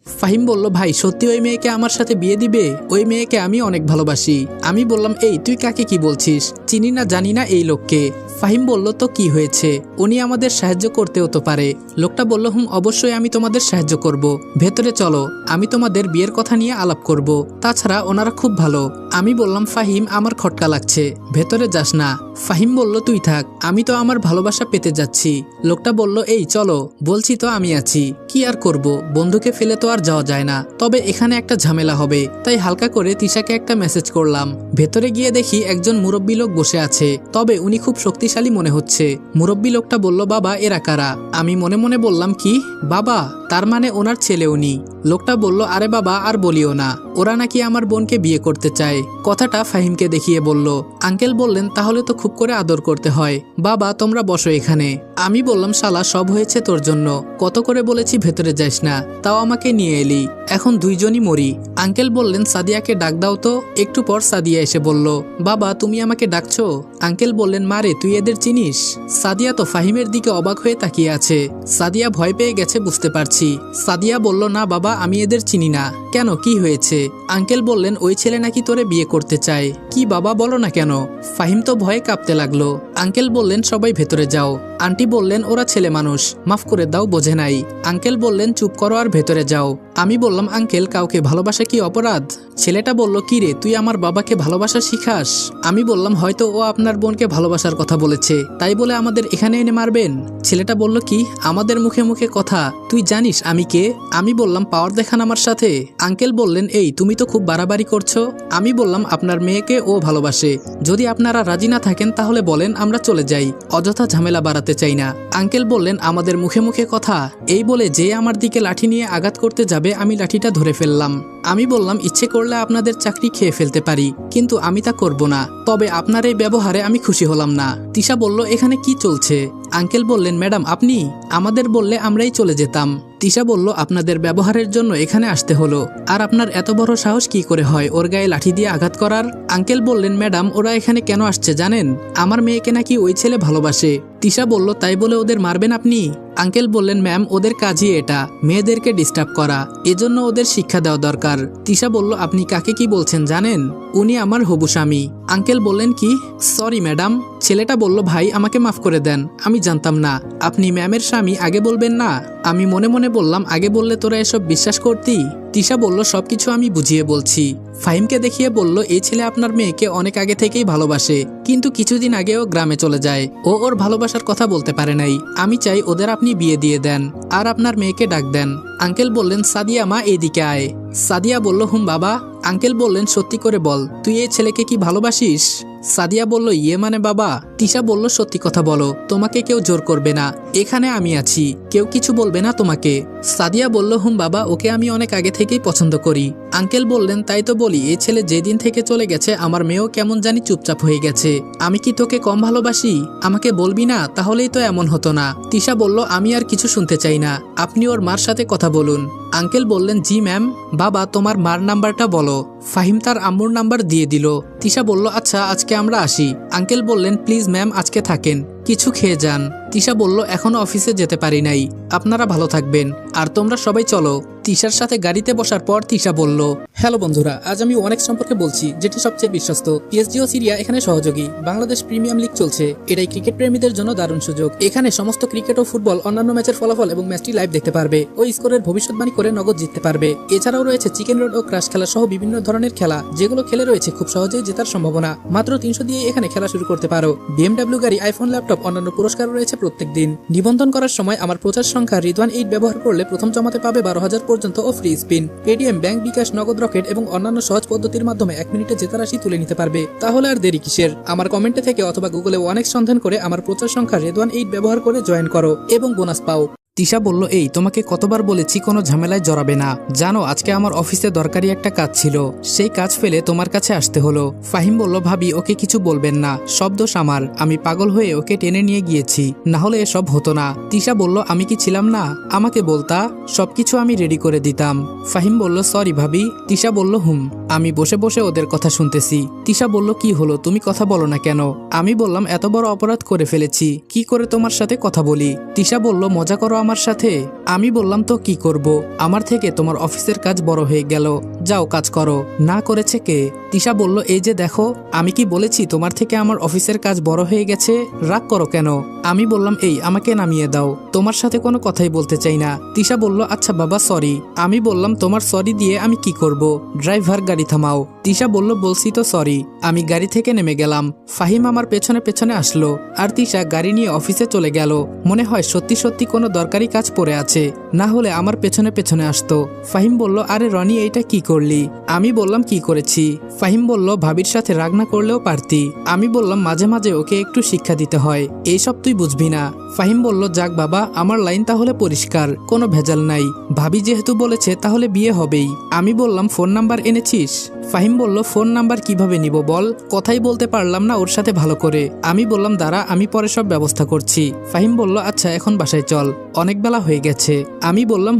ফাহিম বলল, ভাই সত্যি ওই মেয়েকে আমার সাথে বিয়ে দিবে? ওই মেয়েকে আমি অনেক ভালোবাসি। আমি বললাম, এই তুই কাকে কি বলছিস? চিনি না জানি না এই লোককে। ফাহিম বলল, তো কি হয়েছে? উনি আমাদের সাহায্য করতেও তো পারে। লোকটা বলল, অবশ্যই আমি তোমাদের সাহায্য করব। ভেতরে চলো, আমি তোমাদের বিয়ের কথা নিয়ে আলাপ করব। তাছাড়া ওনারা খুব ভালো। আমি বললাম, ফাহিম আমার খটকা লাগছে, ভেতরে যাস না। ফাহিম বলল, তুই থাক, আমি তো আমার ভালোবাসা পেতে যাচ্ছি। লোকটা বলল, এই চলো, বলছি তো আমি আছি। কি আর করব, বন্ধুকে ফেলে তো আর যাওয়া যায় না। তবে এখানে একটা ঝামেলা হবে, তাই হালকা করে তিশাকে একটা মেসেজ করলাম। ভেতরে গিয়ে দেখি একজন মুরব্বী লোক বসে আছে, তবে উনি খুব শক্তিশালী মনে হচ্ছে। মুরব্বী লোকটা বলল, বাবা এরা কারা? আমি মনে মনে বললাম, কি বাবা? তার মানে ওনার ছেলে উনি। লোকটা বলল, আরে বাবা আর বলিও না, ওরা নাকি আমার বোনকে বিয়ে করতে চায়। কথাটা ফাহিমকে দেখিয়ে বলল। আঙ্কেল বললেন, তাহলে তো খুব করে আদর করতে হয়। বাবা তোমরা বসো এখানে। আমি বললাম, শালা সব হয়েছে তোর জন্য, কত করে বলেছি ভেতরে যাস না, তাও আমাকে নিয়ে এলি, এখন দুইজনই মরি। আঙ্কেল বললেন, সাদিয়াকে ডাক দাও তো। একটু পর সাদিয়া এসে বলল, বাবা তুমি আমাকে ডাকছো? আঙ্কেল বললেন, মারে তুই এদের চিনিস? সাদিয়া তো ফাহিমের দিকে অবাক হয়ে তাকিয়ে আছে। সাদিয়া ভয় পেয়ে গেছে বুঝতে পারছি। সাদিয়া বলল, না বাবা আমি এদের চিনি না। কেন, কি হয়েছে? আঙ্কেল বললেন, ওই ছেলে নাকি তোরে বিয়ে করতে চায়। কি বাবা বলো না কেন? ফাহিম তো ভয়ে কাঁপতে লাগলো। আঙ্কেল বললেন, সবাই ভেতরে যাও। আন্টি বললেন, ওরা ছেলে মানুষ, মাফ করে দাও, বোঝে নাই। আঙ্কেল বললেন, চুপ করো আর ভেতরে যাও। আমি বললাম, আঙ্কেল কাউকে ভালোবাসা কি অপরাধ? ছেলেটা বলল, কি রে তুই আমার বাবাকে ভালোবাসা শিখাস? আমি বললাম, হয়তো ও আপনার বোনকে ভালোবাসার কথা বলেছে, তাই বলে আমাদের এখানে এনে মারবেন? ছেলেটা বলল, কি আমাদের মুখে মুখে কথা? তুই জানিস আমি কে? আমি বললাম, পাওয়ার দেখান আমার সাথে। আঙ্কেল বললেন, এই তুমি তো খুব বাড়াবাড়ি করছো। আমি বললাম, আপনার মেয়েকে ও ভালোবাসে, যদি আপনারা রাজি না থাকেন তাহলে বলেন, আমরা চলে যাই, অযথা ঝামেলা বাড়াতে চাই না। আঙ্কেল বললেন, আমাদের মুখে মুখে কথা? এই বলে যে আমার দিকে লাঠি নিয়ে আঘাত করতে যাবে আমি লাঠিটা ধরে ফেললাম। আমি বললাম, ইচ্ছে করলে আপনাদের চাকরি খেয়ে ফেলতে পারি, কিন্তু আমি তা করব না। তবে আপনার এই ব্যবহারে আমি খুশি হলাম না। তিশা বলল, এখানে কি চলছে? আঙ্কেল বললেন, ম্যাডাম আপনি আমাদের বললে আমরাই চলে যেতাম। তিশা বলল, আপনাদের ব্যবহারের জন্য এখানে আসতে হলো। আর আপনার এত বড় সাহস কি করে হয় ওর গায়ে লাঠি দিয়ে আঘাত করার? আঙ্কেল বললেন, ম্যাডাম ওরা এখানে কেন আসছে জানেন? আমার মেয়েকে নাকি ওই ছেলে ভালোবাসে। তিশা বলল, তাই বলে ওদের মারবেন আপনি? আঙ্কেল বললেন, ম্যাম ওদের কাজই এটা, মেয়েদেরকে ডিস্টার্ব করা, এজন্য ওদের শিক্ষা দেওয়া দরকার। তিশা বলল, আপনি কাকে কি বলছেন জানেন? উনি আমার হবু স্বামী। আঙ্কেল বললেন, কি? Sorry madam. ছেলেটা বলল, ভাই আমাকে মাফ করে দেন, আমি জানতাম না আপনি ম্যামের স্বামী, আগে বলবেন না? আমি মনে মনে বললাম, আগে বললে তোরা এসব বিশ্বাস করতি? তিশা বলল, সবকিছু আমি বুঝিয়ে বলছি। ফাহিমকে দেখিয়ে বলল, এই ছেলে আপনার মেয়েকে অনেক আগে থেকেই ভালোবাসে, কিন্তু কিছুদিন আগেও গ্রামে চলে যায়, ও ওর ভালোবাসার কথা বলতে পারে নাই। আমি চাই ওদের আপনি বিয়ে দিয়ে দেন, আর আপনার মেয়েকে ডাক দেন। আঙ্কেল বললেন, সাদিয়া মা এইদিকে আয়। সাদিয়া বলল, বাবা। আঙ্কেল বললেন, সত্যি করে বল, তুই এই ছেলেকে কি ভালোবাসিস? সাদিয়া বলল, ইয়ে মানে বাবা। তিশা বলল, সত্যি কথা বলো, তোমাকে কেউ জোর করবে না, এখানে আমি আছি, কেউ কিছু বলবে না তোমাকে। সাদিয়া বলল, বাবা ওকে আমি অনেক আগে থেকেই পছন্দ করি। আঙ্কেল বললেন, তাই তো বলি, এই ছেলে যেদিন থেকে চলে গেছে আমার মেয়েও কেমন জানি চুপচাপ হয়ে গেছে। আমি কি তোকে কম ভালোবাসি? আমাকে বলবি না? তাহলেই তো এমন হতো না। তিশা বলল, আমি আর কিছু শুনতে চাই না, আপনি ওর মার সাথে কথা বলুন। আঙ্কেল বললেন, জি ম্যাম। বাবা তোমার মার নাম্বারটা বলো। ফাহিম তার আম্মুর নাম্বার দিয়ে দিল। তিশা বলল, আচ্ছা আজকে আমরা আসি। আঙ্কেল বললেন, প্লিজ ম্যাম আজকে থাকেন, কিছু খেয়ে যান। তিশা বলল, এখনো অফিসে যেতে পারি নাই, আপনারা ভালো থাকবেন, আর তোমরা সবাই চলো। তিশার সাথে গাড়িতে বসার পর তিশা বলল, হ্যালো বন্ধুরা, আজ আমি ওয়ানেক্স সম্পর্কে বলছি, যেটি সবচেয়ে বিশ্বস্ত। পিএসজি ও সিরিয়া এখানে সহযোগী। বাংলাদেশ প্রিমিয়াম লিগ চলছে, এটাই ক্রিকেট প্রেমীদের জন্য দারুণ সুযোগ। এখানে সমস্ত ক্রিকেট ও ফুটবল অন্যান্য ম্যাচের ফলাফল এবং ম্যাচটি লাইভ দেখতে পারবে ও স্কোরের ভবিষ্যৎবাণী করে নগদ জিততে পারবে। এছাড়াও রয়েছে চিকেন রোড ও ক্রাশ খেলা সহ বিভিন্ন ধরনের খেলা, যেগুলো খেলে রয়েছে খুব সহজেই জেতার সম্ভাবনা। মাত্র 300 দিয়ে এখানে খেলা শুরু করতে পারো। বিএমডব্লিউ গাড়ি, আইফোন, ল্যাপটপ, অন্যান্য পুরস্কার রয়েছে প্রত্যেক দিন। নিবন্ধন করার সময় আমার প্রচার সংখ্যা রিদওয়ান 8 ব্যবহার করলে প্রথম জমাতে পাবে 12,000 পর্যন্ত ও ফ্রি স্পিন। পেটিএম, ব্যাংক, বিকাশ, নগদ, রকেট এবং অন্যান্য সহজ পদ্ধতির মাধ্যমে 1 মিনিটে জেতা রাশি তুলে নিতে পারবে। তাহলে আর দেরি কিসের? আমার কমেন্টে থেকে অথবা গুগলে ওয়ানেক্স সন্ধান করে আমার প্রচার সংখ্যা রিদওয়ান 8 ব্যবহার করে জয়েন করো এবং বোনাস পাও। তিশা বলল, এই তোমাকে কতবার বলেছি কোনো ঝামেলায় জড়াবে না, জানো আজকে আমার অফিসে দরকারি একটা কাজ ছিল, সেই কাজ ফেলে তোমার কাছে আসতে হলো। ফাহিম বলল, ভাবি ওকে কিছু বলবেন না, সব দোষ আমার, আমি পাগল হয়ে ওকে টেনে নিয়ে গিয়েছি, না হলে এসব হতো না। তিশা বলল, আমি কি ছিলাম না? আমাকে বলতা, সবকিছু আমি রেডি করে দিতাম। ফাহিম বলল, সরি ভাবি। তিশা বলল, আমি বসে বসে ওদের কথা শুনতেছি। তিশা বলল, কি হলো, তুমি কথা বলো না কেন? আমি বললাম, এত বড় অপরাধ করে ফেলেছি, কি করে তোমার সাথে কথা বলি? তিশা বলল, মজা করো আমার সাথে? আমি বললাম, তো কি করব, আমার থেকে তোমার অফিসের কাজ বড় হয়ে গেল, যাও কাজ করো। না করেছে কে? তিশা বলল, এই যে দেখো, আমি কি বলেছি তোমার থেকে আমার অফিসের কাজ বড় হয়ে গেছে? রাগ করো কেন? আমি বললাম, এই আমাকে নামিয়ে দাও, তোমার সাথে কোনো কথাই বলতে চাই না। তিশা বলল, আচ্ছা বাবা, সরি। আমি বললাম, তোমার সরি দিয়ে আমি কি করব? ড্রাইভার, গাড়ি থামাও। তিশা বলল, বলছি তো সরি। আমি গাড়ি থেকে নেমে গেলাম। ফাহিম আমার পেছনে পেছনে আসলো, আর তিশা গাড়ি নিয়ে অফিসে চলে গেল। মনে হয় সত্যি সত্যি কোনো দরকারি কাজ পড়ে আছে, না হলে আমার পেছনে পেছনে আসতো। ফাহিম বলল, আরে রনি, এইটা কি করলি? আমি বললাম, কি করেছি? ফাহিম বলল, ভাবির সাথে রাগ না করলেও পারতি। আমি বললাম, মাঝে মাঝে ওকে একটু শিক্ষা দিতে হয়, এইসব তুই বুঝবি না। ফাহিম বলল, যাক বাবা, আমার লাইন তাহলে পরিষ্কার, কোনো ভেজাল নাই। ভাবি যেহেতু বলেছে তাহলে বিয়ে হবেই। আমি বললাম, ফোন নাম্বার এনেছিস? ফাহিম বলল, ফোন নাম্বার কিভাবে নিব বল, কথাই বলতে পারলাম না ওর সাথে ভালো করে। আমি বললাম, দাঁড়া, আমি পরে সব ব্যবস্থা করছি। ফাহিম বলল, আচ্ছা এখন বাসায় চল, অনেক বেলা হয়ে গেছে। আমি বললাম,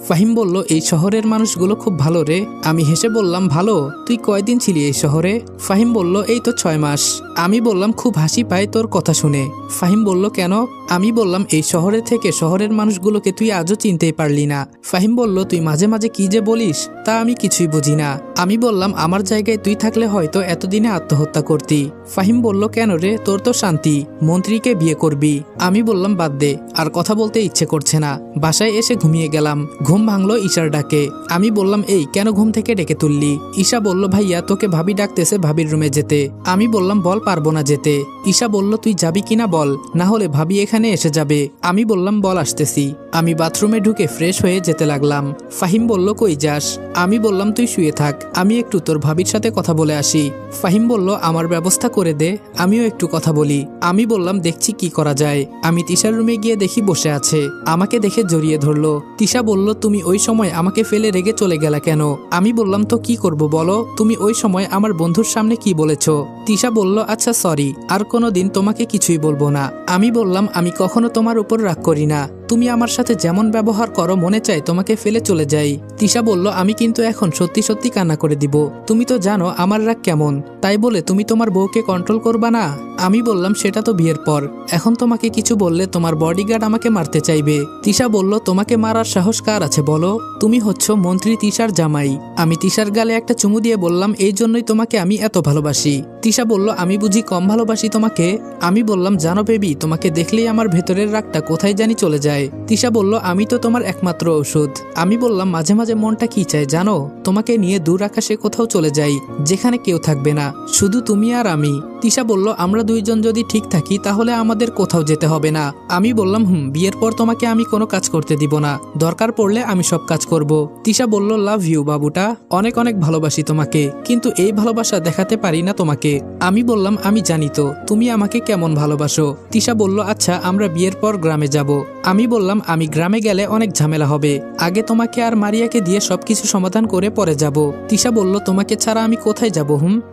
ফাহিম বলল, এই শহরের মানুষগুলো খুব ভালো রে। আমি হেসে বললাম, ভালো? তুই কয়দিন ছিলি এই শহরে? ফাহিম বলল, এই তো 6 মাস। আমি বললাম, খুব হাসি পায় তোর কথা শুনে। ফাহিম বলল, কেন? আমি বললাম, এই শহরে থেকে শহরের মানুষগুলোকে তুই আজও চিনতেই পারলি না। ফাহিম বলল, তুই মাঝে মাঝে কি যে বলিস, তা আমি কিছুই বুঝি না। আমি বললাম, আমার জায়গায় তুই থাকলে হয়তো এতদিনে আত্মহত্যা করতি। ফাহিম বলল, কেন রে, তোর তো শান্তি, মন্ত্রীকে বিয়ে করবি। আমি বললাম, বাদ দে, আর কথা বলতে ইচ্ছে করছে না। বাসায় এসে ঘুমিয়ে গেলাম। ঘুম ভাঙলো ঈশার ডাকে। আমি বললাম, এই কেন ঘুম থেকে ডেকে তুললি? ঈশা বলল, ভাইয়া তোকে ভাবি ডাকতেছে ভাবির রুমে যেতে। আমি বললাম, বল, পারবো না যেতে। ঈশা বলল, তুই যাবি কিনা বল, না হলে ভাবি এখানে এসে যাবে। আমি বললাম, বল, আসতেছি। আমি বাথরুমে ঢুকে ফ্রেশ হয়ে যেতে লাগলাম। ফাহিম বলল, কই যাস? আমি বললাম, তুই শুয়ে থাক, আমি একটু তোর ভাবির সাথে কথা বলে আসি। ফাহিম বলল, আমার ব্যবস্থা করে দে, আমিও একটু কথা বলি। আমি বললাম, দেখছি কি করা যায়। আমি তিশার রুমে গিয়ে দেখি বসে আছে, আমাকে দেখে জড়িয়ে ধরলো। তিশা বলল, তুমি ওই সময় আমাকে ফেলে রেগে চলে গেলা কেন? আমি বললাম, তো কি করব বলো, তুমি ওই সময় আমার বন্ধুর সামনে কি বলেছো? তিশা বলল, আচ্ছা সরি, আর কোনোদিন তোমাকে কিছুই বলবো না। আমি বললাম, আমি কখনো তোমার উপর রাগ করি না, তুমি আমার সাথে যেমন ব্যবহার করো মনে চাই তোমাকে ফেলে চলে যাই। তিশা বলল, আমি কিন্তু এখন সত্যি সত্যি কান্না করে দিব, তুমি তো জানো আমার রাগ কেমন, তাই বলে তুমি তোমার বউকে কন্ট্রোল করবা না? আমি বললাম, সেটা তো বিয়ের পর, এখন তোমাকে কিছু বললে তোমার বডিগার্ড আমাকে মারতে চাইবে। তিশা বলল, তোমাকে মারার সাহস কার আছে বলো? তুমি হচ্ছ মন্ত্রী তিশার জামাই। আমি তিশার গালে একটা চুমু দিয়ে বললাম, এই জন্যই তোমাকে আমি এত ভালোবাসি। তিশা বলল, আমি বুঝি কম ভালোবাসি তোমাকে? আমি বললাম, জানো বেবি, তোমাকে দেখলেই আমার ভেতরের রাগটা কোথায় জানি চলে যায়। তিশা বলল, আমি তো তোমার একমাত্র ঔষধ। আমি বললাম, মাঝে মাঝে মনটা কি চায় জানো? তোমাকে নিয়ে দূর আকাশে কোথাও চলে যাই, যেখানে কেউ থাকবে না, শুধু তুমি আর আমি। তিশা বলল, আমরা দুইজন যদি ঠিক থাকি তাহলে আমাদের কোথাও যেতে হবে না। আমি বললাম, বিয়ের পর তোমাকে আমি কোনো কাজ করতে দিব না, দরকার পড়লে আমি সব কাজ করব। তিশা বলল, লাভ ইউ বাবুটা, অনেক অনেক ভালোবাসি তোমাকে, কিন্তু এই ভালোবাসা দেখাতে পারি না তোমাকে। আমি বললাম, আমি জানি তো তুমি আমাকে কেমন ভালোবাসো। তিশা বলল, আচ্ছা আমরা বিয়ের পর গ্রামে যাব। আমি বললাম, আমি গ্রামে গেলে অনেক ঝামেলা হবে, আগে তোমাকে আর মারিয়াকে দিয়ে সবকিছু সমাধান করে পরে যাব। তিশা বলল, তোমাকে ছাড়া আমি কোথায় যাব?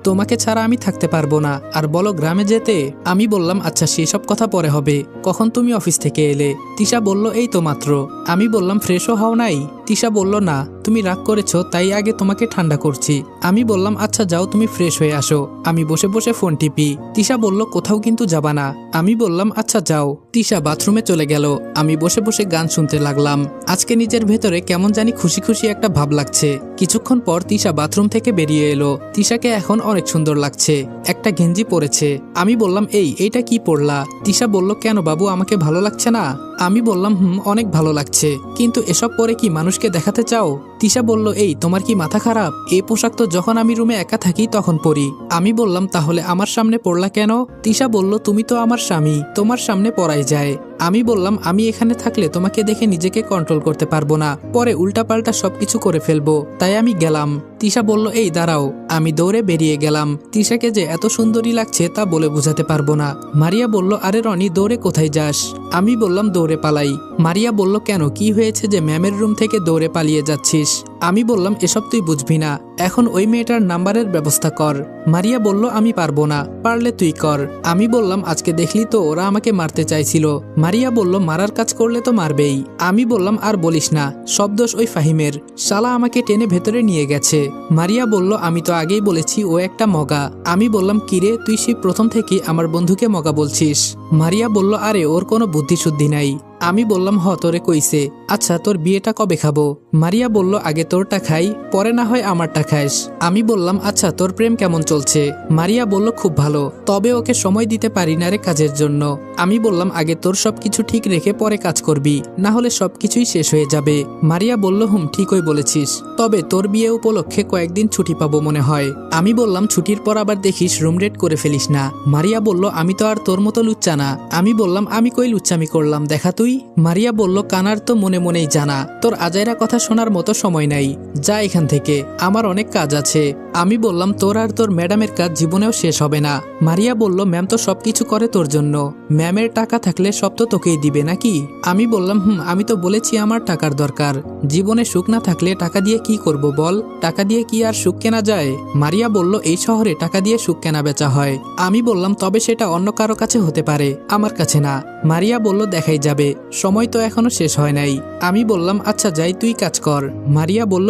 তোমাকে ছাড়া আমি থাকতে পারবো না, আর বলো গ্রামে যেতে। আমি বললাম, আচ্ছা সেসব কথা পরে হবে, কখন তুমি অফিস থেকে এলে? তিশা বলল, এই তো মাত্র। আমি বললাম, ফ্রেশও হও নাই? তিশা বলল, না, তুমি রাগ করেছো তাই আগে তোমাকে ঠান্ডা করছি। আমি বললাম, আচ্ছা যাও, তুমি ফ্রেশ হয়ে আসো। আমি বসে বসে ফোন টিপি। তিশা বলল, কোথাও কিন্তু যাবা না? আমি বললাম, আচ্ছা যাও। তিশা বাথরুমে চলে গেল। আমি বসে বসে গান শুনতে লাগলাম। আজকে নিজের ভেতরে কেমন জানি খুশি খুশি একটা ভাব লাগছে। কিছুক্ষণ পর তিশা বাথরুম থেকে বেরিয়ে এলো। তিশাকে এখন অনেক সুন্দর লাগছে, একটা গেঞ্জি পরেছে। আমি বললাম, এইটা কি পরলা? তিশা বলল, কেন বাবু, আমাকে ভালো লাগছে না? আমি বললাম, অনেক ভালো লাগছে, কিন্তু এসব পরে কি মানুষকে দেখাতে চাও? তিশা বলল, এই তোমার কি মাথা খারাপ? এই পোশাক তো যখন আমি রুমে একা থাকি তখন পরি। আমি বললাম, তাহলে আমার সামনে পরলা কেন? তিশা বলল, তুমি তো আমার স্বামী, তোমার সামনে পরাই যায়। আমি বললাম, আমি এখানে থাকলে তোমাকে দেখে নিজেকে কন্ট্রোল করতে পারবো না, পরে উল্টাপাল্টা সবকিছু করে ফেলবো, তাই আমি গেলাম। তিশা বলল, এই দাঁড়াও। আমি দৌড়ে বেরিয়ে গেলাম। তিশাকে যে এত সুন্দরী লাগছে তা বলে বোঝাতে পারবো না। মারিয়া বলল, আরে রনি, দৌড়ে কোথায় যাস? আমি বললাম, দৌড়ে পালাই। মারিয়া বলল, কেন, কি হয়েছে যে ম্যামের রুম থেকে দৌড়ে পালিয়ে যাচ্ছিস? আমি বললাম এসব তুই বুঝবি না, এখন ওই মেয়েটার নাম্বারের ব্যবস্থা কর। মারিয়া বলল আমি পারবো না, পারলে তুই কর। আমি বললাম আজকে দেখলি তো ওরা আমাকে মারতে চাইছিল। মারিয়া বলল মারার কাজ করলে তো মারবেই। আমি বললাম আর বলিস না, সব দোষ ওই ফাহিমের, শালা আমাকে টেনে ভেতরে নিয়ে গেছে। মারিয়া বলল আমি তো আগেই বলেছি ও একটা মগা। আমি বললাম কিরে তুই সেই প্রথম থেকে আমার বন্ধুকে মগা বলছিস? মারিয়া বলল আরে ওর কোনো বুদ্ধি শুদ্ধি নাই। আমি বললাম তোরে কইছে। আচ্ছা তোর বিয়েটা কবে খাবো? মারিয়া বলল আগে তোরটা খাই, পরে না হয় আমারটা খাইস। আমি বললাম আচ্ছা তোর প্রেম কেমন চলছে? মারিয়া বলল খুব ভালো, তবে ওকে সময় দিতে পারি না রে কাজের জন্য। আমি বললাম আগে তোর সবকিছু ঠিক রেখে পরে কাজ করবি, না হলে সবকিছুই শেষ হয়ে যাবে। মারিয়া বলল ঠিকই বলেছিস, তবে তোর বিয়ে উপলক্ষে কয়েকদিন ছুটি পাবো মনে হয়। আমি বললাম ছুটির পর আবার দেখিস রুম রেট করে ফেলিস না। মারিয়া বলল আমি তো আর তোর মতো লুচ্চা না। আমি বললাম আমি কই লুচ্চামি করলাম দেখা তুই। মারিয়া বলল কানার তো মনে মনেই জানা, তোর আজাইরা কথা শোনার মতো সময় নাই, যা এখান থেকে, আমার অনেক কাজ আছে। আমি বললাম তোর আর তোর ম্যাডামের কাজ জীবনেও শেষ হবে না। মারিয়া বলল ম্যাম তো সবকিছু করে তোর জন্য, ম্যামের টাকা থাকলে সব তো তোকেই দিবে নাকি? আমি বললাম আমি তো বলেছি আমার টাকার দরকার, জীবনে সুখ না থাকলে টাকা দিয়ে কি করব বল, টাকা দিয়ে কি আর সুখ কেনা যায়? মারিয়া বলল এই শহরে টাকা দিয়ে সুখ কেনা বেচা হয়। আমি বললাম তবে সেটা অন্য কারো কাছে হতে পারে, আমার কাছে না। মারিয়া বলল দেখাই যাবে, সময় তো এখনো শেষ হয় নাই। আমি বললাম আচ্ছা যাই, তুই কাজ কর। মারিয়া বলল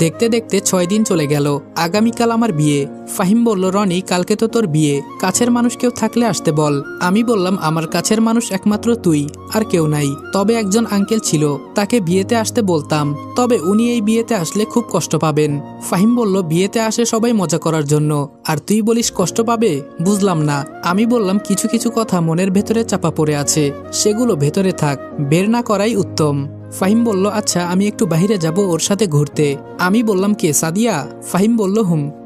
দেখতে দেখতে 6 দিন চলে গেল, আগামীকাল আমার বিয়ে। ফাহিম বলল রনি কালকে তো তোর বিয়ে, কাছের মানুষ কেউ থাকলে আসতে বল। আমি বললাম আমার কাছের মানুষ একমাত্র তুই, আর কেউ নাই। তবে একজন আঙ্কেল ছিল, তাকে বিয়েতে আসতে বলতাম, তবে উনি এই বিয়েতে আসলে খুব কষ্ট পাবেন। ফাহিম বলল বিয়েতে আসে সবাই মজা করার জন্য, আর তুই বলিস কষ্ট পাবে, বুঝলাম না। আমি বললাম কিছু কিছু কথা মনের ভেতরে চাপা পড়ে আছে, সেগুলো ভেতরে থাক, বের না করাই উত্তম। ফাহিম বলল আচ্ছা আমি একটু বাইরে যাব ওর সাথে ঘুরতে। আমি বললাম কে সাদিয়া? ফাহিম বলল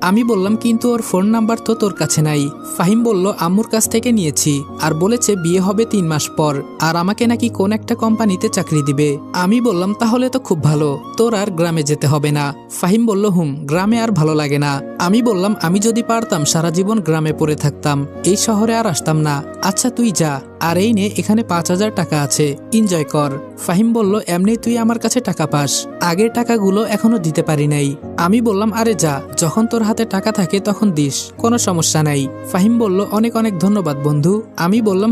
আমি বললাম কিন্তু ওর ফোন নাম্বার তো তোর কাছে নাই। ফাহিম বলল আম্মুর কাছ থেকে নিয়েছি, আর বলেছে বিয়ে হবে 3 মাস পর, আর আমাকে নাকি কোন একটা কোম্পানিতে চাকরি দিবে। আমি বললাম তাহলে তো খুব ভালো, তোর আর গ্রামে যেতে হবে না। ফাহিম বলল গ্রামে আর ভালো লাগে না। আমি বললাম আমি যদি পারতাম সারা জীবন গ্রামে পড়ে থাকতাম, এই শহরে আর আসতাম না। আচ্ছা তুই যা, আর এই নে এখানে 5000 টাকা আছে, এনজয় কর। ফাহিম বলল এমনি তুই আমার কাছে টাকা পাস, আগের টাকাগুলো এখনো দিতে পারি নাই। আমি বললাম আরে যা, যখন তোর হাতে টাকা থাকে তখন দিস, কোনো সমস্যা নাই। ফাহিম বলল অনেক অনেক ধন্যবাদ বন্ধু। আমি বললাম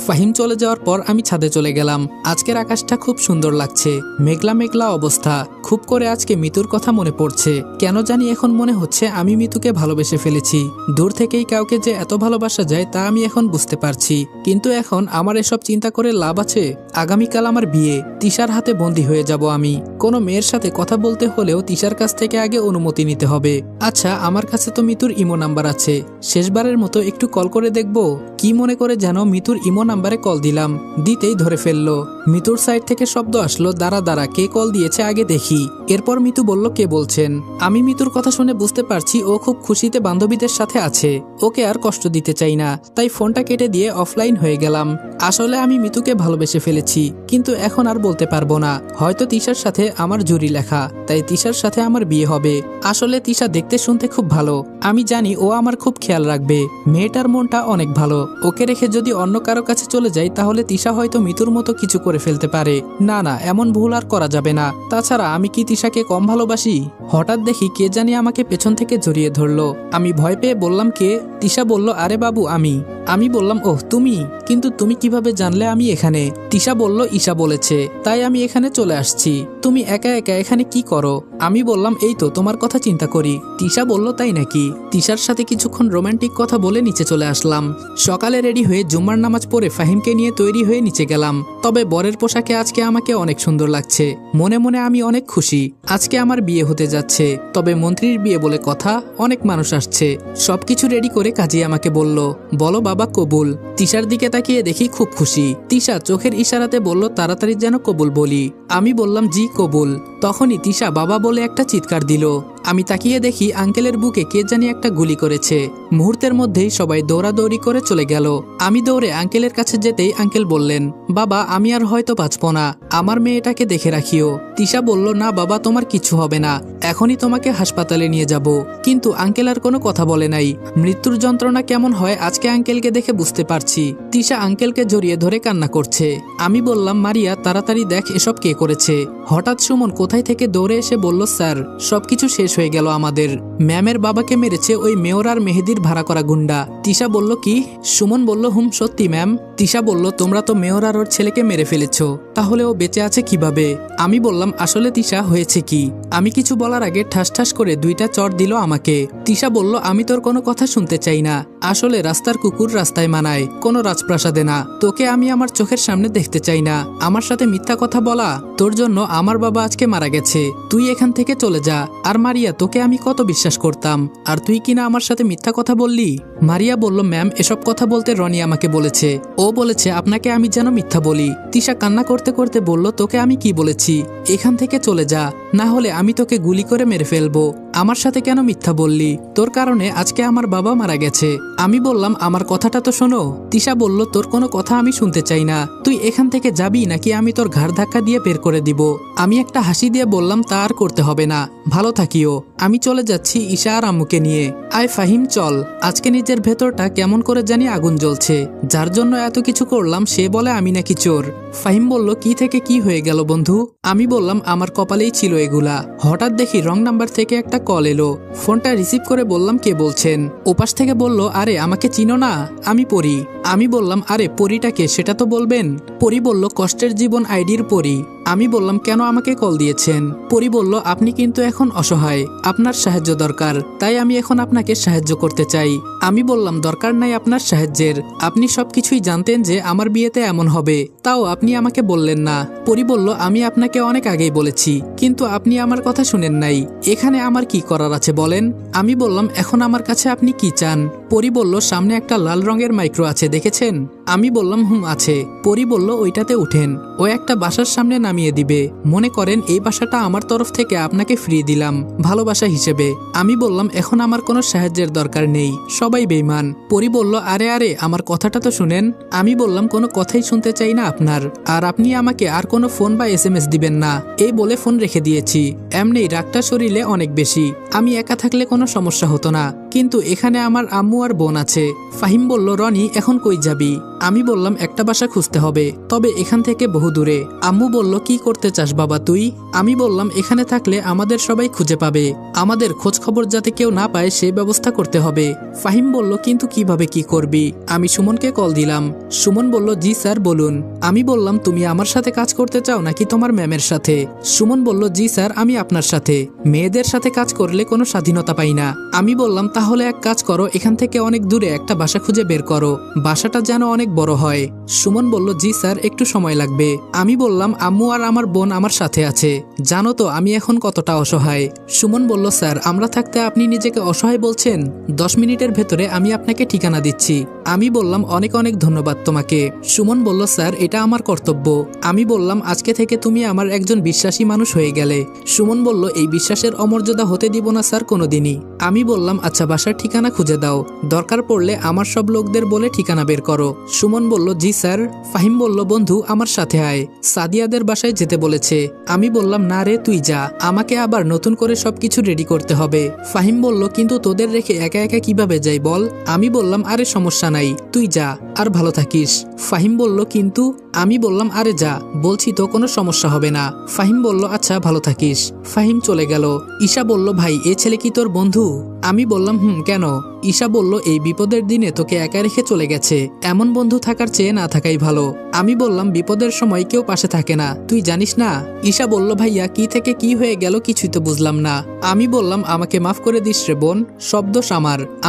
ফাহিম চলে যাওয়ার পর আমি ছাদে চলে গেলাম। আজকের আকাশটা খুব সুন্দর লাগছে, মেঘলা মেঘলা অবস্থা। খুব করে আজকে মিতুর কথা মনে পড়ছে, কেন জানি এখন মনে হচ্ছে আমি মিতুকে ভালোবেসে ফেলেছি। দূর থেকেই কাউকে যে এত ভালোবাসা যায় তা আমি এখন বুঝতে পারছি, কিন্তু এখন আমার এসব চিন্তা করে লাভ আছে? আগামীকাল আমার বিয়ে, তিশার হাতে বন্দী হয়ে যাব আমি। কোনো মেয়ের সাথে কথা বলতে হলেও তিশার কাছ থেকে আগে অনুমতি নিতে হবে। আচ্ছা আমার কাছে তো মিতুর ইমো নাম্বার আছে, শেষবারের মতো একটু কল করে দেখব। কি মনে করে যেন মিতুর ইমো নাম্বারে কল দিলাম, দিতেই ধরে ফেললো। মিতুর সাইড থেকে শব্দ আসলো দাঁড়া দাঁড়া, কে কল দিয়েছে আগে দেখি। এরপর মিতু বলল কে বলছেন। আমি মিতুর কথা শুনে বুঝতে পারছি ও খুব খুশিতে বান্ধবীদের সাথে আছে, ওকে আর কষ্ট দিতে চাই না, তাই ফোনটা কেটে দিয়ে অফলাইন হয়ে গেলাম। আসলে আমি মিতুকে ভালোবেসে ফেলেছি, কিন্তু এখন আর বলতে পারবো না। হয়তো তিশার সাথে আমার জুরি লেখা, তাই তিশার সাথে আমার বিয়ে হবে। আসলে তিশা দেখতে শুনতে খুব ভালো, আমি জানি ও আমার খুব খেয়াল রাখবে। মেয়েটার মনটা অনেক ভালো, ওকে রেখে যদি অন্য কারো কাছে চলে যাই তাহলে তিশা হয়তো মিতুর মতো কিছু করে ফেলতে পারে। না না, এমন ভুল আর করা যাবে না। তাছাড়া আমি কি তিশাকে কম ভালোবাসি? হঠাৎ দেখি কে জানি আমাকে পেছন থেকে জড়িয়ে ধরলো। আমি ভয় পেয়ে বললাম কে? তিশা বলল আরে বাবু আমি। আমি বললাম ওহ তুমি, কিন্তু তুমি কিভাবে জানলে আমি এখানে? তিশা বলল ঈশা বলেছে, তাই আমি এখানে চলে আসছি। তুমি একা একা এখানে কি করো? আমি বললাম এই তো তোমার কথা চিন্তা করি। তিশা বলল তাই নাকি? তিশার সাথে কিছুক্ষণ রোমান্টিক কথা বলে নিচে চলে আসলাম। সকালে রেডি হয়ে জুম্মার নামাজ পড়ে ফাহিমকে নিয়ে তৈরি হয়ে নিচে গেলাম। তবে বরের পোশাকে আজকে আমাকে অনেক সুন্দর লাগছে, মনে মনে আমি অনেক খুশি। আজকে আমার বিয়ে হতে যাচ্ছে, তবে মন্ত্রীর বিয়ে বলে কথা, অনেক মানুষ আসছে। সবকিছু রেডি করে কাজী আমাকে বলল বলো বাবা কবুল। তিশার দিকে তাকিয়ে দেখি খুব খুশি। তিশা চোখের ইশারাতে বলল তাড়াতাড়ি যেন কবুল বলি। আমি বললাম জি কবুল। তখনই তিশা বাবা বলে একটা চিৎকার দিল। আমি তাকিয়ে দেখি আঙ্কেলের বুকে কে জানি একটা গুলি করেছে। মুহূর্তের মধ্যেই সবাই দৌড়াদৌড়ি করে চলে গেল। আমি দৌড়ে আঙ্কেলের কাছে যেতেই আঙ্কেল বললেন, বাবা আমি আর হয়তো বাঁচব না, আমার মেয়েটাকে দেখে রাখিও। তিশা বলল, না বাবা তোমার কিছু হবে না, এখনই তোমাকে হাসপাতালে নিয়ে যাব। কিন্তু আঙ্কেল আর কোনো কথা বলে নাই। মৃত্যুর যন্ত্রণা কেমন হয় আজকে আঙ্কেলকে দেখে বুঝতে পারছি। তিশা আঙ্কেলকে জড়িয়ে ধরে কান্না করছে। আমি বললাম, মারিয়া তাড়াতাড়ি দেখ এসব কে করেছে। হঠাৎ সুমন কোথায় থেকে দৌড়ে এসে বলল, স্যার সবকিছু শেষ হয়ে গেল আমাদের। ম্যামের বাবাকে মেরেছে ওই মেয়র আর মেহেদির ভাড়া করা গুন্ডা। তিশা বলল, কি? সুমন বলল, হুম সত্যি ম্যাম। তিশা বলল, তোমরা তো মেয়র আর ওর ছেলেকে মেরে ফেলেছ, তাহলে ও বেঁচে আছে কিভাবে? আমি বললাম, আসলে তিশা হয়েছে কি? আমি কিছু বলার আগে ঠাস ঠাস করে 2টা চড় দিল আমাকে। তিশা বলল, আমি তোর কোনো কথা শুনতে চাই না। আসলে রাস্তার কুকুর রাস্তায় মানায়, কোনো রাজপ্রাসাদে না। তোকে আমি আমার চোখের সামনে দেখতে চাই না। আমার সাথে মিথ্যা কথা বলা, তোর জন্য আমার বাবা আজকে মারা গেছে। তুই এখান থেকে চলে যা। আর মারিয়া তোকে আমি কত বিশ্বাস করতাম, আর তুই কিনা আমার সাথে মিথ্যা কথা বললি। মারিয়া বলল, ম্যাম এসব কথা বলতে রনি আমাকে বলেছে। ও বলেছে আপনাকে আমি যেন মিথ্যা বলি। তিশা কান্না করতে করতে বলল, তোকে আমি কি বলেছি? এখান থেকে চলে যা, না হলে আমি তোকে গুলি করে মেরে ফেলবো। আমার সাথে কেন মিথ্যা বললি? তোর কারণে আজকে আমার বাবা মারা গেছে। আমি বললাম, আমার কথাটা তো শোনো। তিশা বলল, তোর কোনো কথা আমি শুনতে চাই না। তুই এখান থেকে যাবি নাকি আমি তোর ঘাড় ধাক্কা দিয়ে বের করে দিব। আমি একটা হাসি দিয়ে বললাম, তা আর করতে হবে না, ভালো থাকিও। আমি চলে যাচ্ছি ঈশা আর আম্মুকে নিয়ে। আয় ফাহিম চল। আজকে নিজের ভেতরটা কেমন করে জানি আগুন জ্বলছে। যার জন্য এত কিছু করলাম সে বলে আমি নাকি চোর। ফাহিম বলল, কি থেকে কি হয়ে গেল বন্ধু? আমি বললাম, আমার কপালেই ছিল এগুলা। হঠাৎ দেখি রং নাম্বার থেকে একটা কল এলো। ফোনটা রিসিভ করে বললাম, কে বলছেন? ওপাশ থেকে বলল, আরে আমাকে চিনো না, আমি পরি। আমি বললাম, আরে পরিটাকে সেটা তো বলবেন। পরি বলল, কষ্টের জীবন আইডির পরি। আমি বললাম, কেন আমাকে কল দিয়েছেন? পরি বলল, আপনি কিন্তু এখন অসহায়, আপনার সাহায্য দরকার, তাই আমি এখন আপনাকে সাহায্য করতে চাই। আমি বললাম, দরকার নাই আপনার সাহায্যের, আপনি সবকিছুই জানতেন যে আমার বিয়েতে এমন হবে, তাও আপনি আমাকে বললেন না। পরি বলল, আমি আপনাকে অনেক আগেই বলেছি, কিন্তু আপনি আমার কথা শুনেন নাই। এখানে আমার কি করার আছে বলেন? আমি বললাম, এখন আমার কাছে আপনি কি চান? পরি বলল, সামনে একটা লাল রঙের মাইক্রো আছে, দেখেছেন? আমি বললাম, হুম আছে। পরি বলল, ওইটাতে উঠেন, ও একটা বাসার সামনে নামিয়ে দিবে। মনে করেন এই বাসাটা আমার তরফ থেকে আপনাকে ফ্রি দিলাম ভালোবাসা হিসেবে। আমি বললাম, এখন আমার কোনো সাহায্যের দরকার নেই, সবাই বেঈমান। পরি বলল, আরে আরে আমার কথাটা তো শুনেন। আমি বললাম, কোনো কথাই শুনতে চাই না আপনার, আর আপনি আমাকে আর কোনো ফোন বা SMS দিবেন না, এই বলে ফোন রেখে দিয়েছি। এমনি রাগটা শরীরে অনেক বেশি। আমি একা থাকলে কোনো সমস্যা হতো না, কিন্তু এখানে আমার আম্মু আর বোন আছে। ফাহিম বলল, রনি এখন কই যাবি? আমি বললাম, একটা বাসা খুঁজতে হবে, তবে এখান থেকে বহু দূরে। আম্মু বলল, কি করতে চাস বাবা তুই? আমি বললাম, এখানে থাকলে আমাদের সবাই খুঁজে পাবে, আমাদের খোঁজ খবর যাতে কেউ না পায় সেই ব্যবস্থা করতে হবে। ফাহিম বলল, কিন্তু কিভাবে কি করবি? আমি সুমনকে কল দিলাম। সুমন বলল, জি স্যার বলুন। আমি বললাম, তুমি আমার সাথে কাজ করতে চাও নাকি তোমার ম্যামের সাথে? সুমন বলল, জি স্যার আমি আপনার সাথে, মেয়েদের সাথে কাজ করলে কোনো স্বাধীনতা পাই না। আমি বললাম, তাহলে এক কাজ করো, এখান থেকে অনেক দূরে একটা বাসা খুঁজে বের করো, বাসাটা যেন অনেক বড় হয়। সুমন বলল, জি স্যার একটু সময় লাগবে। আমি বললাম, আম্মু আর আমার বোন আমার সাথে আছে, জানো তো আমি এখন কতটা অসহায়। সুমন বলল, স্যার আমরা থাকতে আপনি নিজেকে অসহায় বলছেন? 10 মিনিটের ভেতরে আমি আপনাকে ঠিকানা দিচ্ছি। আমি বললাম, অনেক অনেক ধন্যবাদ তোমাকে। সুমন বলল, স্যার এটা আমার কর্তব্য। আমি বললাম, আজকে থেকে তুমি আমার একজন বিশ্বাসী মানুষ হয়ে গেলে। সুমন বলল, এই বিশ্বাসের অমর্যাদা হতে দিব না স্যার কোনোদিনই। আমি বললাম, আচ্ছা বাসার ঠিকানা খুঁজে দাও, দরকার পড়লে আমার সব লোকদের বলে ঠিকানা বের করো। সুমন বলল, জি স্যার। ফাহিম বলল, বন্ধু আমার সাথে আয়, সাদিয়াদের বাসায় যেতে বলেছে। আমি বললাম, না রে তুই যা, আমাকে আবার নতুন করে সবকিছু রেডি করতে হবে। ফাহিম বলল, কিন্তু তোদের রেখে একা একা কিভাবে যাই বল? আমি বললাম, আরে সমস্যা নাই, তুই যা, আর ভালো থাকিস। ফাহিম বলল, কিন্তু? আমি বললাম, আরে যা বলছি তো, কোনো সমস্যা হবে না। ফাহিম বলল, আচ্ছা ভালো থাকিস। ফাহিম চলে গেল। ঈশা বলল, ভাই এ ছেলে কি তোর বন্ধু? আমি বললাম, হুম কেন? ঈশা বলল, এই বিপদের দিনে তোকে একা রেখে চলে গেছে, এমন বন্ধু থাকার চেয়ে না থাকাই ভালো। আমি বললাম, বিপদের সময় কেউ পাশে থাকে না, তুই জানিস না? ঈশা বলল, ভাইয়া কি থেকে কি হয়ে গেল কিছুই তো বুঝলাম না। আমি বললাম, আমাকে মাফ করে দিস রে বোন, সব দোষ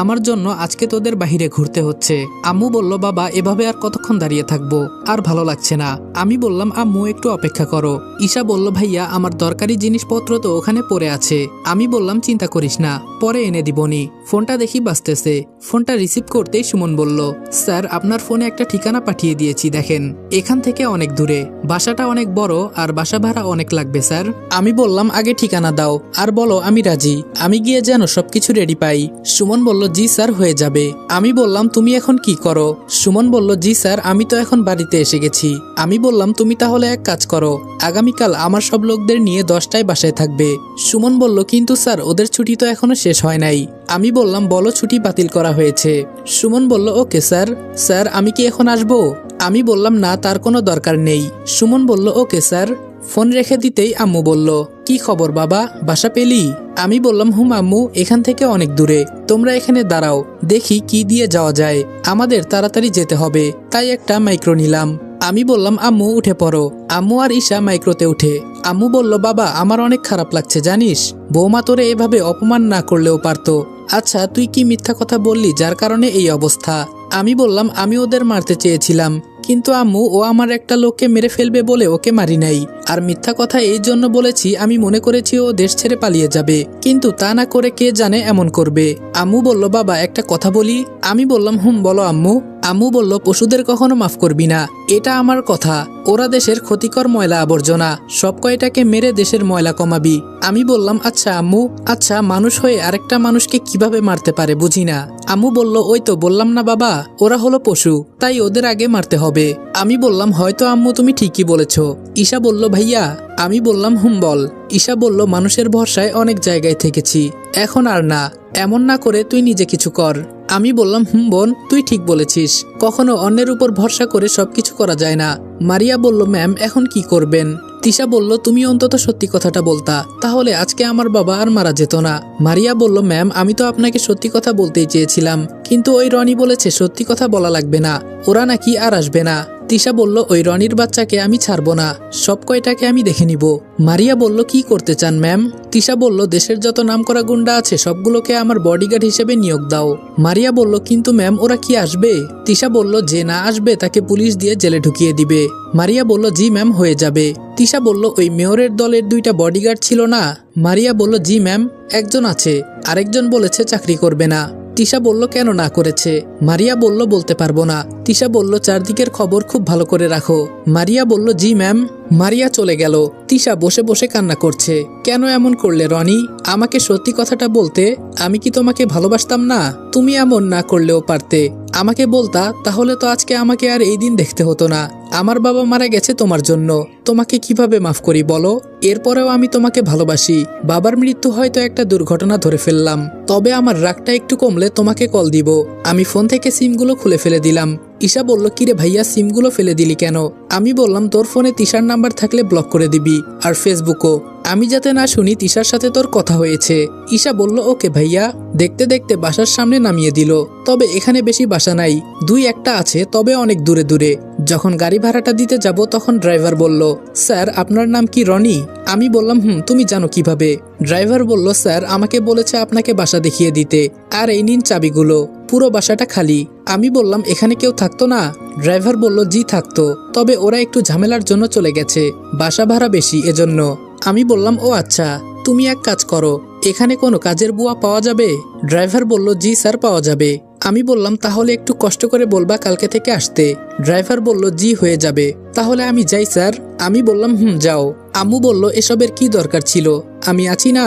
আমার জন্য আজকে তোদের বাহিরে ঘুরতে হচ্ছে। আম্মু বলল, বাবা এভাবে আর কতক্ষণ দাঁড়িয়ে থাকবো, আর ভালো লাগছে না। আমি বললাম, আম্মু একটু অপেক্ষা করো। ঈশা বলল, ভাইয়া আমার দরকারি জিনিসপত্র তো ওখানে পড়ে আছে। আমি বললাম, চিন্তা করিস না, পরে এনে দিবনি। ফোনটা দেখি বাজতেছে। ফোনটা রিসিভ করতেই সুমন বলল, স্যার আপনার ফোনে একটা ঠিকানা পাঠিয়ে দিয়েছি, দেখেন এখান থেকে অনেক দূরে, বাসাটা অনেক বড় আর বাসা ভাড়া অনেক লাগবে স্যার। আমি বললাম আগে ঠিকানা দাও আর বলো আমি রাজি, আমি গিয়ে যেন সবকিছু রেডি পাই। সুমন বলল জি স্যার হয়ে যাবে। আমি বললাম তুমি এখন কি করো? সুমন বলল জি স্যার আমি তো এখন বাড়িতে এসে গেছি। আমি বললাম তুমি তাহলে এক কাজ করো, আগামীকাল আমার সব লোকদের নিয়ে 10টায় বাসায় থাকবে। সুমন বলল কিন্তু স্যার ওদের ছুটি তো এখনো শেষ হয় নাই। আমি বললাম বলো ছুটি বাতিল করা হয়েছে। সুমন বলল ওকে স্যার। স্যার আমি কি এখন আসবো? আমি বললাম না তার কোনো দরকার নেই। সুমন বলল ওকে স্যার। ফোন রেখে দিতেই আম্মু বলল, কি খবর বাবা, বাসা পেলি? আমি বললাম হুম আম্মু, এখান থেকে অনেক দূরে, তোমরা এখানে দাঁড়াও, দেখি কি দিয়ে যাওয়া যায়, আমাদের তাড়াতাড়ি যেতে হবে, তাই একটা মাইক্রো নিলাম। আমি বললাম আম্মু উঠে পড়ো। আম্মু আর ঈশা মাইক্রোতে উঠে। আম্মু বলল বাবা আমার অনেক খারাপ লাগছে জানিস, বৌমা তোরে এভাবে অপমান না করলেও পারতো। আচ্ছা তুই কি মিথ্যা কথা বললি যার কারণে এই অবস্থা? আমি বললাম আমি ওদের মারতে চেয়েছিলাম, কিন্তু আম্মু ও আমার একটা লোককে মেরে ফেলবে বলে ওকে মারি নাই। আর মিথ্যা কথা এই জন্য বলেছি আমি মনে করেছি ও দেশ ছেড়ে পালিয়ে যাবে, কিন্তু তা না করে কে জানে এমন করবে। আম্মু বলল বাবা একটা কথা বলি। আমি বললাম হুম বলো আম্মু। আম্মু বলল পশুদের কখনো মাফ করবি না, এটা আমার কথা, ওরা দেশের ক্ষতিকর ময়লা আবর্জনা, সব কয়টাকে মেরে দেশের ময়লা কমাবি। আমি বললাম আচ্ছা আম্মু, আচ্ছা মানুষ হয়ে আরেকটা মানুষকে কিভাবে মারতে পারে বুঝি না। আম্মু বলল ওই তো বললাম না বাবা, ওরা হলো পশু, তাই ওদের আগে মারতে হবে। আমি বললাম হয়তো আম্মু তুমি ঠিকই বলেছ। ঈশা বলল ভাইয়া। আমি বললাম হুম বল। ঈশা বলল মানুষের ভরসায় অনেক জায়গায় থেকেছি, এখন আর না, এমন না করে তুই নিজে কিছু কর। আমি বললাম হুম বোন তুই ঠিক বলেছিস, কখনো অন্যের উপর ভরসা করে সবকিছু করা যায় না। মারিয়া বলল ম্যাম এখন কি করবেন? তিশা বলল তুমি অন্তত সত্যি কথাটা বলতা, তাহলে আজকে আমার বাবা আর মারা যেত না। মারিয়া বলল ম্যাম আমি তো আপনাকে সত্যি কথা বলতেই চেয়েছিলাম, কিন্তু ওই রনি বলেছে সত্যি কথা বলা লাগবে না, ওরা নাকি আর আসবে না। তিশা বলল ওই রনির বাচ্চাকে আমি ছাড়বো না, সব কয়টাকে আমি দেখে নিব। মারিয়া বলল কি করতে চান ম্যাম? তিশা বলল দেশের যত নামকরা গুন্ডা আছে সবগুলোকে আমার বডিগার্ড হিসেবে নিয়োগ দাও। মারিয়া বলল কিন্তু ম্যাম ওরা কি আসবে? তিশা বলল যে না আসবে তাকে পুলিশ দিয়ে জেলে ঢুকিয়ে দিবে। মারিয়া বলল জি ম্যাম হয়ে যাবে। তিশা বলল ওই মেয়রের দলের 2টা বডিগার্ড ছিল না? মারিয়া বলল জি ম্যাম, একজন আছে, আরেকজন বলেছে চাকরি করবে না। তিশা বলল কেন না করেছে? মারিয়া বলল বলতে পারবো না। তিশা বলল চারদিকের খবর খুব ভালো করে রাখো। মারিয়া বলল জি ম্যাম। মারিয়া চলে গেল। তিশা বসে বসে কান্না করছে। কেন এমন করলে রনি? আমাকে সত্যি কথাটা বলতে, আমি কি তোমাকে ভালোবাসতাম না? তুমি এমন না করলেও পারতে, আমাকে বলতা, তাহলে তো আজকে আমাকে আর এই দিন দেখতে হতো না। আমার বাবা মারা গেছে তোমার জন্য, তোমাকে কিভাবে মাফ করি বলো? এরপরেও আমি তোমাকে ভালোবাসি। বাবার মৃত্যু হয়তো একটা দুর্ঘটনা ধরে ফেললাম, তবে আমার রাগটা একটু কমলে তোমাকে কল দিব। আমি ফোন থেকে সিমগুলো খুলে ফেলে দিলাম। ঈশা বলল কিরে ভাইয়া সিমগুলো ফেলে দিলি কেন? আমি বললাম তোর ফোনে তিশার নাম্বার থাকলে ব্লক করে দিবি, আর ফেসবুকও, আমি যাতে না শুনি তিশার সাথে তোর কথা হয়েছে। ঈশা বলল ওকে ভাইয়া। দেখতে দেখতে বাসার সামনে নামিয়ে দিল। তবে এখানে বেশি বাসা নাই, 2-1টা আছে, তবে অনেক দূরে দূরে। যখন গাড়ি ভাড়াটা দিতে যাব তখন ড্রাইভার বলল স্যার আপনার নাম কি রনি? আমি বললাম হুম, তুমি জানো কিভাবে? ড্রাইভার বলল স্যার আমাকে বলেছে আপনাকে বাসা দেখিয়ে দিতে, আর এই নিন চাবিগুলো, পুরো বাসাটা খালি। আমি বললাম এখানে কেউ থাকতো না? ড্রাইভার বলল জি থাকতো, তবে ওরা একটু ঝামেলার জন্য চলে গেছে, বাসা ভাড়া বেশি এজন্য। আমি বললাম ও আচ্ছা, তুমি এক কাজ করো, এখানে কোনো কাজের বুয়া পাওয়া যাবে? ড্রাইভার বলল জি স্যার পাওয়া যাবে। আমি বললাম তাহলে একটু কষ্ট করে বলবা কালকে থেকে আসতে। ড্রাইভার বলল জি হয়ে যাবে, তাহলে আমি যাই স্যার? আমি বললাম হুম যাও। আম্মু বলল এসবের কি দরকার ছিল, আমি আছি না,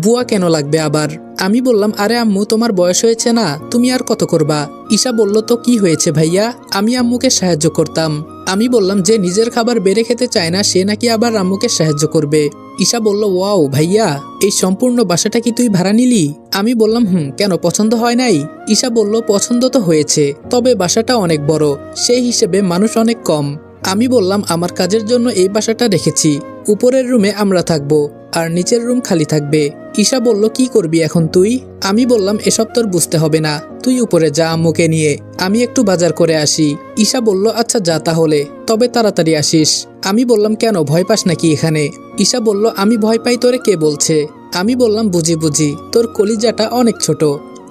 বুয়া কেন লাগবে আবার? আমি বললাম আরে আম্মু তোমার বয়স হয়েছে না, তুমি আর কত করবা? ঈশা বলল তো কি হয়েছে ভাইয়া, আমি আম্মুকে সাহায্য করতাম। আমি বললাম যে নিজের খাবার বেড়ে খেতে চায় না সে নাকি আবার আম্মুকে সাহায্য করবে। ঈশা বলল ওয়াও ভাইয়া, এই সম্পূর্ণ বাসাটা কি তুই ভাড়া নিলি? আমি বললাম হুম, কেন পছন্দ হয় নাই? ঈশা বলল পছন্দ তো হয়েছে, তবে বাসাটা অনেক বড়, সেই হিসেবে মানুষ অনেক কম। আমি বললাম আমার কাজের জন্য এই বাসাটা রেখেছি, উপরের রুমে আমরা থাকবো আর নিচের রুম খালি থাকবে। ঈশা বলল কি করবি এখন তুই? আমি বললাম এসব তোর বুঝতে হবে না, তুই উপরে যা আম্মুকে নিয়ে, আমি একটু বাজার করে আসি। ঈশা বলল আচ্ছা যা তাহলে, তবে তাড়াতাড়ি আসিস। আমি বললাম কেন, ভয় পাস নাকি এখানে? ঈশা বলল আমি ভয় পাই তোরে কে বলছে? আমি বললাম বুঝি বুঝি, তোর কলিজাটা অনেক ছোট।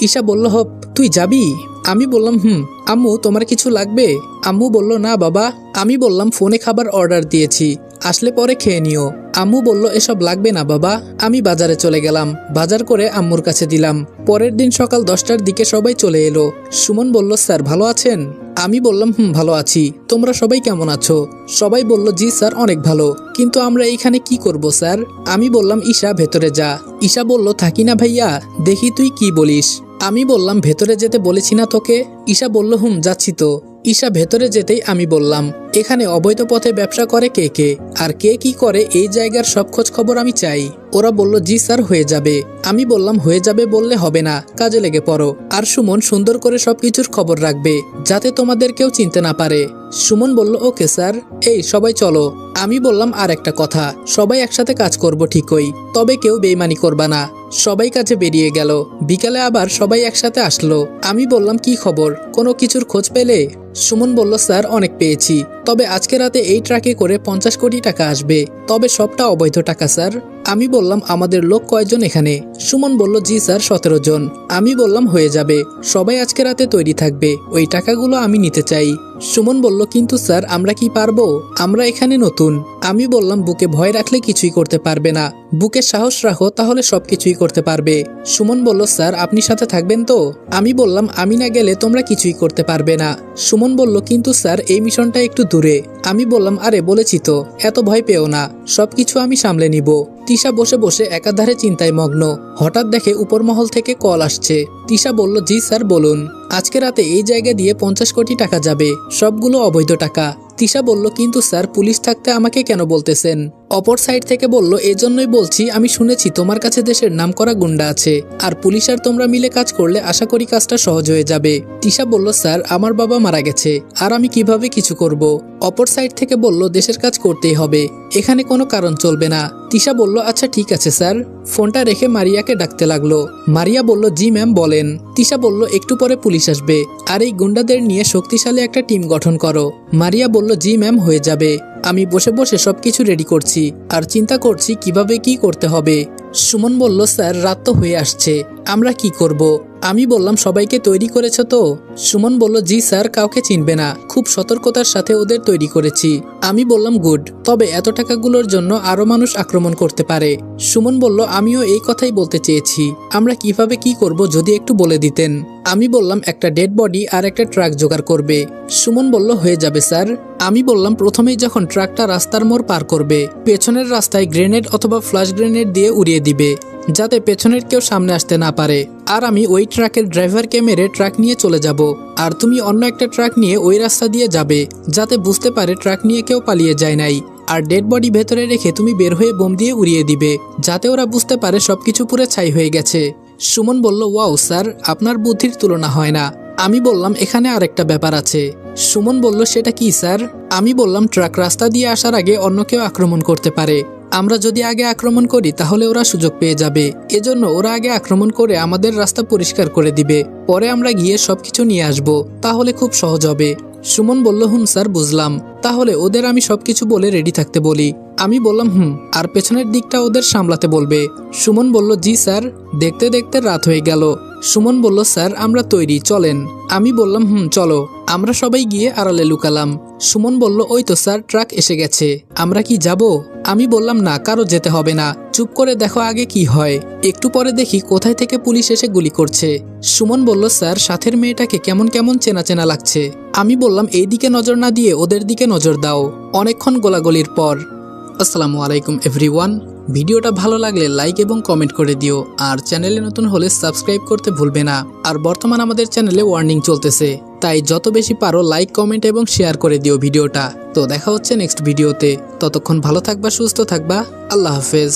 ঈশা বলল হপ, তুই যাবি? আমি বললাম হুম। আম্মু তোমার কিছু লাগবে? আম্মু বলল না বাবা। আমি বললাম ফোনে খাবার অর্ডার দিয়েছি, আসলে পরে খেয়ে নিও। আম্মু বলল এসব লাগবে না বাবা। আমি বাজারে চলে গেলাম, বাজার করে আম্মুর কাছে দিলাম। পরের দিন সকাল 10টার দিকে সবাই চলে এলো। সুমন বলল স্যার ভালো আছেন? আমি বললাম ভালো আছি, তোমরা সবাই কেমন আছো? সবাই বলল জি স্যার অনেক ভালো, কিন্তু আমরা এইখানে কি করব স্যার? আমি বললাম ঈশা ভেতরে যা। ঈশা বলল থাকি না ভাইয়া, দেখি তুই কি বলিস। আমি বললাম ভেতরে যেতে বলেছি না তোকে? ঈশা বলল যাচ্ছি তো। ঈশা ভেতরে যেতেই আমি বললাম এখানে অবৈধ পথে ব্যবসা করে কে কে, আর কে কি করে এই জায়গার সব খোঁজ খবর আমি চাই। ওরা বলল জি স্যার হয়ে যাবে। আমি বললাম হয়ে যাবে বললে হবে না, কাজে লেগে পড়ো। আর সুমন সুন্দর করে সবকিছুর খবর রাখবে যাতে তোমাদের কেউ চিনতে না পারে। সুমন বলল ওকে স্যার। এই সবাই চলো। আমি বললাম আর একটা কথা, সবাই একসাথে কাজ করব ঠিকই, তবে কেউ বেইমানি করবা না। সবাই কাজে বেরিয়ে গেল। বিকালে আবার সবাই একসাথে আসলো। আমি বললাম কি খবর, কোনো কিছুর খোঁজ পেলে? সুমন বলল স্যার অনেক পেয়েছি, তবে আজকে রাতে এই ট্রাকে করে 50 কোটি টাকা আসবে, তবে সবটা অবৈধ টাকা স্যার। আমি বললাম আমাদের লোক কয়জন এখানে? সুমন বলল জি স্যার 17 জন। আমি বললাম হয়ে যাবে, সবাই আজকে রাতে তৈরি থাকবে, ওই টাকাগুলো আমি নিতে চাই। সুমন বলল কিন্তু স্যার আমরা কি পারবো, আমরা এখানে নতুন। আমি বললাম বুকে ভয় রাখলে কিছুই করতে পারবে না, বুকে সাহস রাখো তাহলে সবকিছুই করতে পারবে। সুমন বলল স্যার আপনি সাথে থাকবেন তো? আমি বললাম আমি না গেলে তোমরা কিছুই করতে পারবে না। সুমন বলল কিন্তু স্যার এই মিশনটা একটু দূরে। আমি বললাম আরে বলেছি তো, এত ভয় পেও না, সবকিছু আমি সামলে নিব। তিশা বসে বসে একাধারে চিন্তায় মগ্ন। হঠাৎ দেখে উপর মহল থেকে কল আসছে। তিশা বলল জি স্যার বলুন। আজকে রাতে এই জায়গা দিয়ে 50 কোটি টাকা যাবে, সবগুলো অবৈধ টাকা। তিশা বলল কিন্তু স্যার পুলিশ থাকতে আমাকে কেন বলতেছেন? অপর সাইড থেকে বলল এজন্যই বলছি, আমি শুনেছি তোমার কাছে দেশের নামকরা গুন্ডা আছে, আর পুলিশ আর তোমরা মিলে কাজ করলে আশা করি কাজটা সহজ হয়ে যাবে। তিশা বলল স্যার আমার বাবা মারা গেছে, আর আমি কিভাবে কিছু করব? অপর সাইড থেকে বলল দেশের কাজ করতেই হবে, এখানে কোনো কারণ চলবে না। তিশা বলল আচ্ছা ঠিক আছে স্যার। ফোনটা রেখে মারিয়াকে ডাকতে লাগলো। মারিয়া বলল জি ম্যাম বলেন। তিশা বলল একটু পরে পুলিশ আসবে, আর এই গুন্ডাদের নিয়ে শক্তিশালী একটা টিম গঠন করো। মারিয়া বলল জি ম্যাম হয়ে যাবে। আমি বসে বসে সবকিছু রেডি করছি আর চিন্তা করছি কিভাবে কি করতে হবে। সুমন বলল স্যার রাত তো হয়ে আসছে, আমরা কি করব? আমি বললাম সবাইকে তৈরি করেছ তো? সুমন বলল জি স্যার কাউকে চিনবে না, খুব সতর্কতার সাথে ওদের তৈরি করেছি। আমি বললাম গুড, তবে এত টাকাগুলোর জন্য আরো মানুষ আক্রমণ করতে পারে। সুমন বলল আমিও এই কথাই বলতে চেয়েছি, আমরা কিভাবে কি করব যদি একটু বলে দিতেন। আমি বললাম একটা ডেড বডি আর একটা ট্রাক জোগাড় করবে। সুমন বলল হয়ে যাবে স্যার। আমি বললাম প্রথমেই যখন ট্রাকটা রাস্তার মোড় পার করবে, পেছনের রাস্তায় গ্রেনেড অথবা ফ্ল্যাশ গ্রেনেড দিয়ে উড়িয়ে দিবে, যাতে পেছনের কেউ সামনে আসতে না পারে। আর আমি ওই ট্রাকের ড্রাইভারকে মেরে ট্রাক নিয়ে চলে যাব, আর তুমি অন্য একটা ট্রাক নিয়ে ওই রাস্তা দিয়ে যাবে, যাতে বুঝতে পারে ট্রাক নিয়ে কেউ পালিয়ে যায় নাই। আর ডেড বডি ভেতরে রেখে তুমি বের হয়ে বোম দিয়ে উড়িয়ে দিবে, যাতে ওরা বুঝতে পারে সবকিছু পুরো ছাই হয়ে গেছে। সুমন বলল ওয়াও স্যার, আপনার বুদ্ধির তুলনা হয় না। আমি বললাম এখানে আরেকটা ব্যাপার আছে। সুমন বলল সেটা কি স্যার? আমি বললাম ট্রাক রাস্তা দিয়ে আসার আগে অন্য কেউ আক্রমণ করতে পারে, আমরা যদি আগে আক্রমণ করি তাহলে ওরা সুযোগ পেয়ে যাবে, এজন্য ওরা আগে আক্রমণ করে আমাদের রাস্তা পরিষ্কার করে দিবে, পরে আমরা গিয়ে সবকিছু নিয়ে আসব, তাহলে খুব সহজ হবে। সুমন বলল স্যার বুঝলাম, তাহলে ওদের আমি সবকিছু বলে রেডি থাকতে বলি। আমি বললাম আর পেছনের দিকটা ওদের সামলাতে বলবে। সুমন বলল জি স্যার। দেখতে দেখতে রাত হয়ে গেল। সুমন বলল স্যার আমরা তৈরি, চলেন। আমি বললাম চলো। আমরা সবাই গিয়ে আড়ালে লুকালাম। সুমন বলল ওই তো স্যার ট্রাক এসে গেছে, আমরা কি যাব? আমি বললাম না, কারো যেতে হবে না, চুপ করে দেখো আগে কি হয়। একটু পরে দেখি কোথায় থেকে পুলিশ এসে গুলি করছে। সুমন বলল স্যার সাথের মেয়েটাকে কেমন কেমন চেনা চেনা লাগছে। আমি বললাম এই দিকে নজর না দিয়ে ওদের দিকে নজর দাও। অনেকক্ষণ গোলাগুলির পর। আসসালামু আলাইকুম এভরিওয়ান। ভিডিওটা ভালো লাগলে লাইক এবং কমেন্ট করে দিও, আর চ্যানেলে নতুন হলে সাবস্ক্রাইব করতে ভুলবে না। আর বর্তমান আমাদের চ্যানেলে ওয়ার্নিং চলতেছে, তাই যত বেশি পারো লাইক কমেন্ট এবং শেয়ার করে দিও ভিডিওটা। তো দেখা হচ্ছে নেক্সট ভিডিওতে, ততক্ষণ ভালো থাকবা, সুস্থ থাকবা, আল্লাহ হাফেজ।